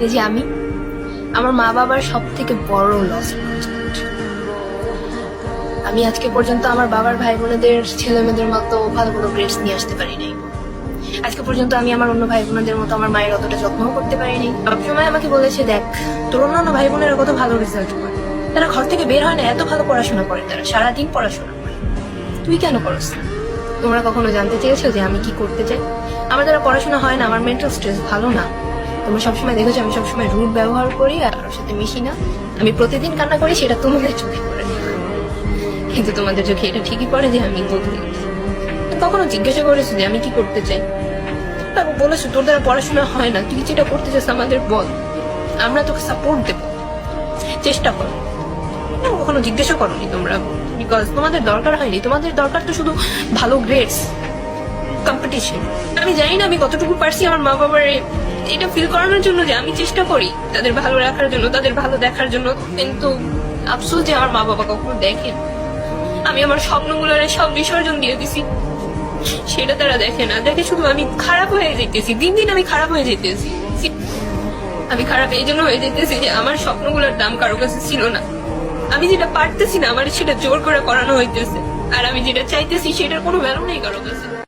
এই যে আমি আমার মা বাবার সব থেকে বড় লস। আমি আজকে পর্যন্ত আমার বাবার ভাই বোনেদের ছেলে মেয়েদের মতো ভালো ভালো গ্রেডস নিয়ে আসতে পারি নাই। আজকে পর্যন্ত আমি আমার অন্য ভাই বোনদের মতো আমার মায়ের অতটা যত্নও করতে পারিনি। সবসময় আমাকে বলেছে, দেখ তোর অন্যান্য ভাই বোনেরা কত ভালো রেজাল্ট করে, তারা ঘর থেকে বের হয় না, এত ভালো পড়াশোনা করে, তারা সারাদিন পড়াশোনা করে, তুই কেন করস না? তোমরা কখনো জানতে চেয়েছো যে আমি কি করতে চাই? আমার দ্বারা পড়াশোনা হয় না, আমার মেন্টাল স্ট্রেস ভালো না। তোমরা সবসময় দেখেছো আমি সবসময় রুট ব্যবহার করি আর কারোর সাথে মিশি না। আমি প্রতিদিন কান্না করি, সেটা তোমাদের চোখে পড়ে, কিন্তু তোমাদের চোখে এটা ঠিকই পড়ে যে আমি বদলে গেছি। কখনো জিজ্ঞাসা করেছো যে আমি কি করতে চাই? তারপর বলেছো তোর দ্বারা পড়াশোনা হয় না, তুই যেটা করতে চাস আমাদের বল, আমরা তোকে সাপোর্ট দেবো, চেষ্টা করো। কখনো জিজ্ঞাসা করোনি তোমরা, বিকজ তোমাদের দরকার হয়নি। তোমাদের দরকার তো শুধু ভালো গ্রেডস, কম্পিটিশন। আমি জানি না আমি কতটুকু পারছি আমার মা বাবার এটা ফিল করানোর জন্য যে আমি চেষ্টা করি তাদের ভালো রাখার জন্য, তাদের ভালো দেখার জন্য, কিন্তু আফসোস যে আমার মা বাবা কখনো দেখেন। আমি আমার স্বপ্নগুলোর সব বিসর্জন দিয়ে দিছি, সেটা তারা দেখে না, দেখে শুধু আমি খারাপ হয়ে যেতেছি, দিন দিন আমি খারাপ হয়ে যেতেছি। আমি খারাপ এই জন্য হয়ে যেতেছি যে আমার স্বপ্নগুলোর দাম কারো কাছে ছিল না। আমি যেটা পারতেছি না আমার সেটা জোর করে করানো হইতেছে, আর আমি যেটা চাইতেছি সেটার কোনো ভ্যালু নেই কারো কাছে।